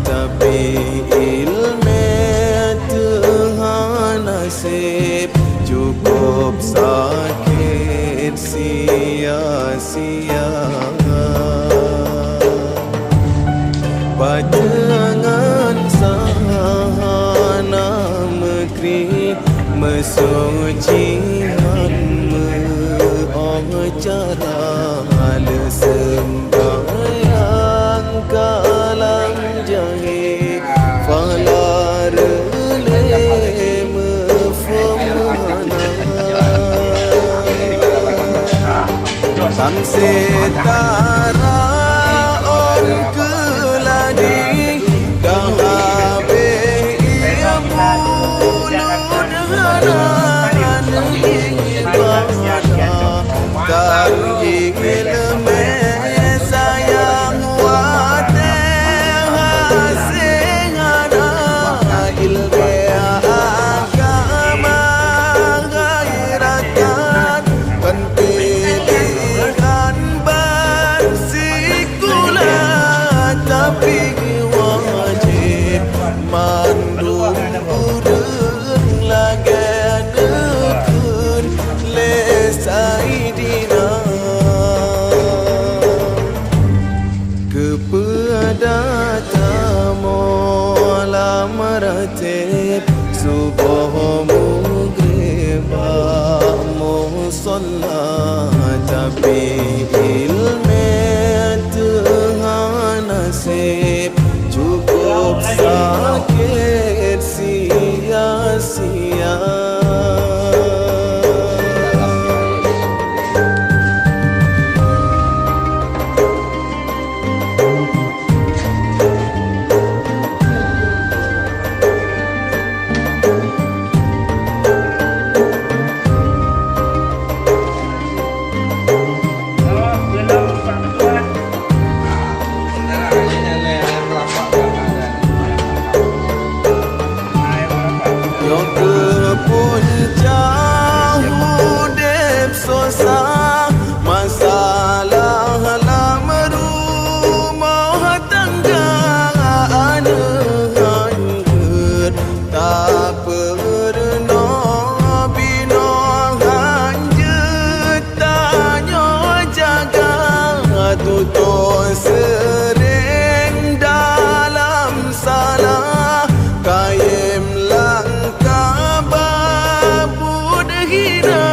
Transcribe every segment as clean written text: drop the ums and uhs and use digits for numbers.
tapi ilmu Tuhan nasib cukup sakit sia-sia. Bajangan sahana megeri mesucian mengacara sembahyang kalam jahe falar le mefumana sang setara on keladi dahabe ia bulun haran ibadah kan ilmu sayang wate hasengana ilmu agama gairatan pendidikan bersikulah tapi wajib mandum urun lagan ukun lesaidina kepada tamu lamaratib subuh mugreba musalla tapi ilmu Tuhan nasib cukup sakit sia-sia. Masalah lama rumah tangga aneh tak pernah bina hanjut tanya jaga tutur sering dalam salah kaim langkah babud hina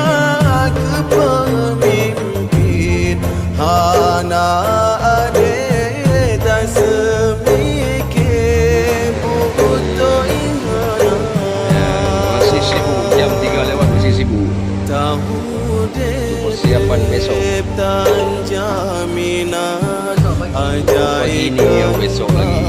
kepemimpin hana ade tak semikir butuh ingana. Masih sibuk, jam 3 lewat masih sibuk. Tahu persiapan besok. Dan jaminan ajaib ini yang besok lagi.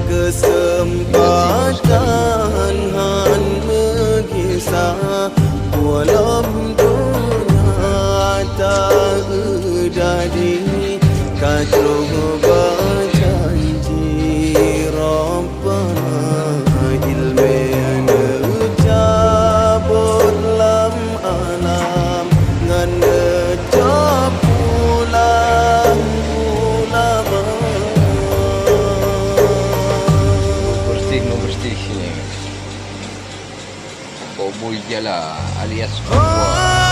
Kesempatan han mengisah walam dunia tak jadi kadruh berjanji Rabbana ilmu cabut lam alam ngan ngecap pulang ulama. Bersih ni. Koboi Jala alias Papua.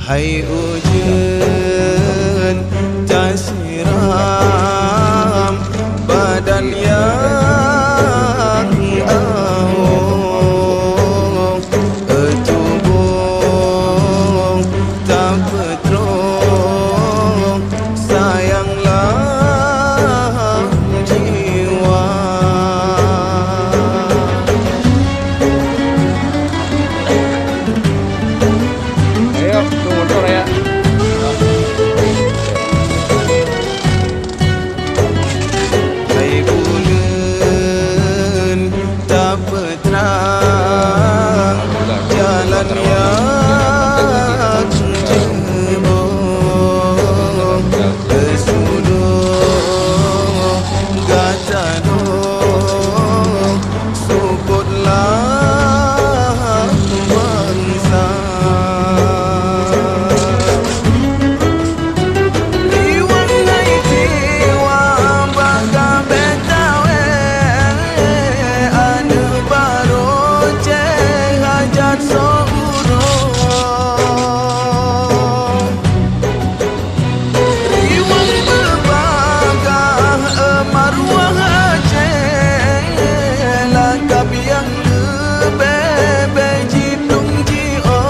Hai ujian jasiram badan yang awong tubuh tak petrong sayanglah jiwa. Ayo, tunggu motor ya. tak berterang jalan yang jebol kesudut gata sukutlah bangsa liwangai jiwa bangga betawe ada baru ceng hajat seurung liwang berbagah maruah ceng langkap yang lebih jidung jiwa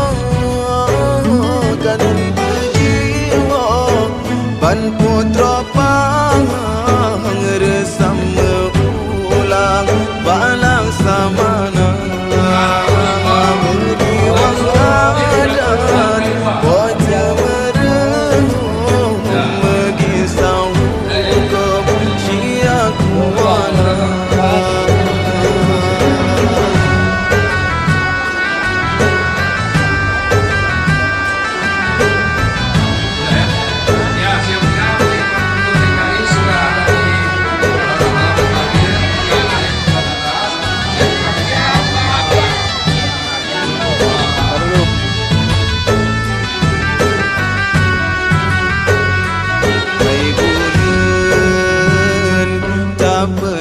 kan berjiwa ban putra pang resam ulang balang samana berdiwang adat wajah merenung megisau hukum syiak kuala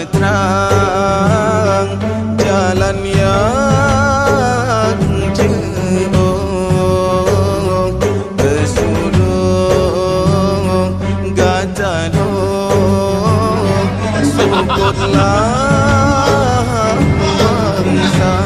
berterang jalan yang jebol kesudut gata sukutlah bangsa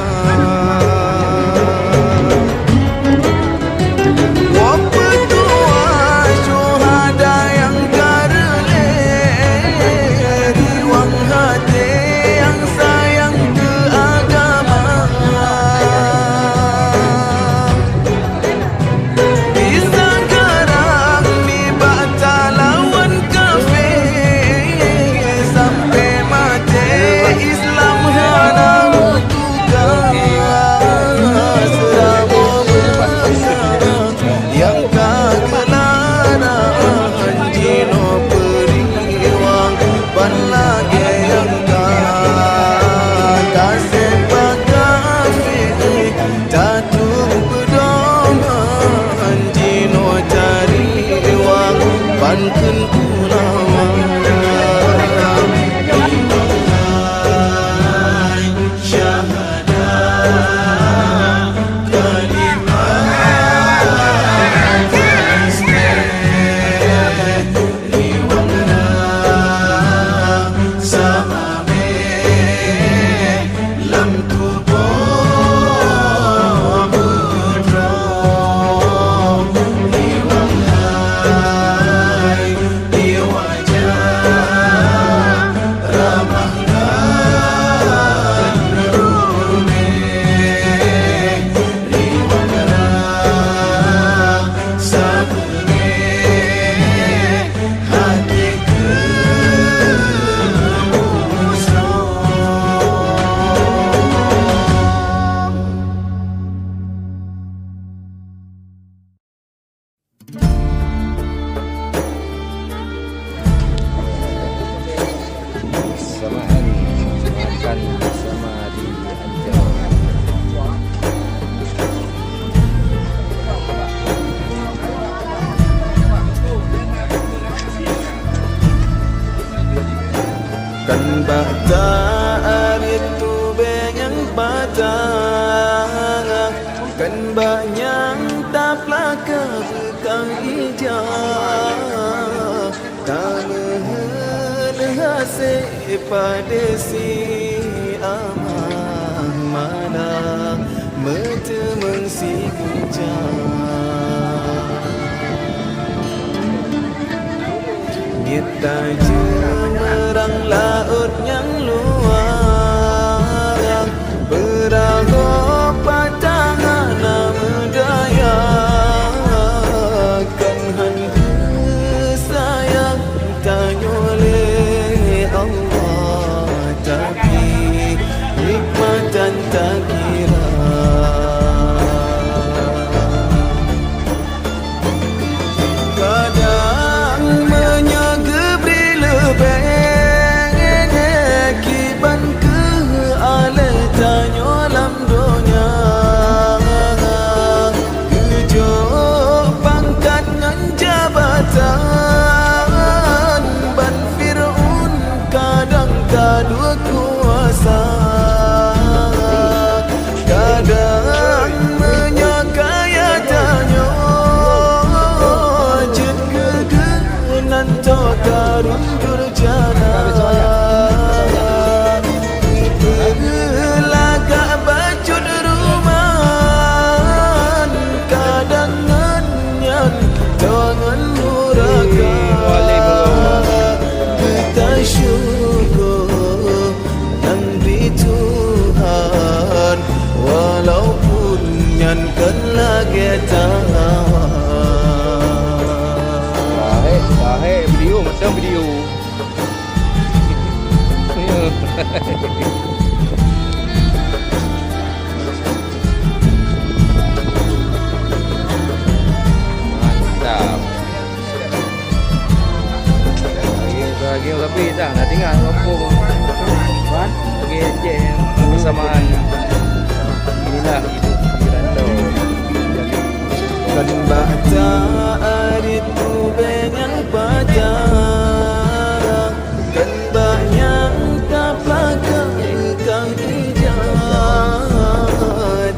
kan bata itu bengang bata kan banyak taplah kebekang ijah tak hasil pada si amah mana metemeng si kujah kita jemerang laut yang luar berago patangan medaya kan hantu sayang tanya oleh Allah tapi nikmat dan tak kira. Kadang menyagebri lebih kiban ke ale tanyo lam donya kejo pangkat ngan jabatan ban Fir'aun kadang kadua kuasa kadang menyakaya tanyo jet kegenan to karun durjana lagak bacut rumahan kadang nganyan jangan muraka kita syukur yang di Tuhan walaupun yang kan lagi tahan. Bahaya video macam video. Mantap. Lagi tapi dah nak tinggal apa kan? Lagi je kesamaan. Inilah hidup di rantau. Kan baca aritu benang baca kan banyak tapakan kang ijat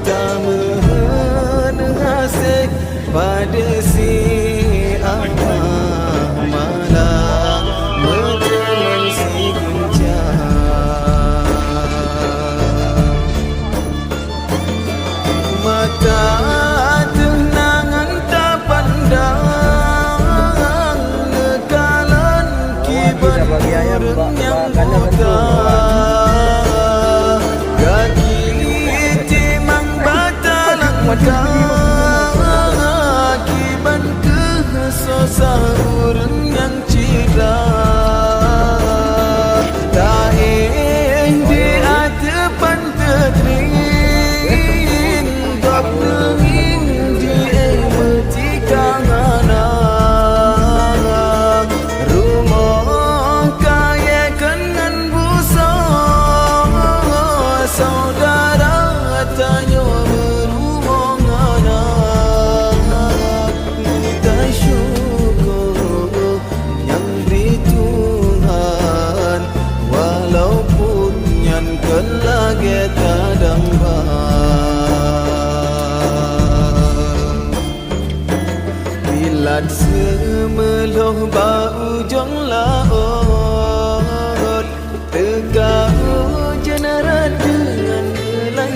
tamen hasik pada si amah malah menjelang si guncang mata tenangan tak pandang nekalan kiban urang yang buta kaki timang batalang kiban kesosa urang yang cira tak di hadapan tertering tak nengin di emeti kanganan rumah kaya kengan busa saudara tanya berumah anak kita syukur yang di Tuhan walaupun yang kan lagi kadang bilat semeloh bau jong laut tegak jenarat dengan helai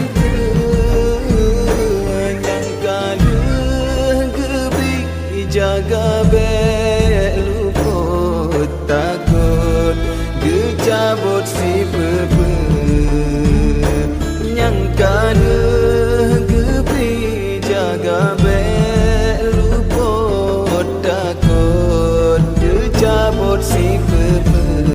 yang kaluh gebri jaga bek luput takut gecabut si bebe yang kaluh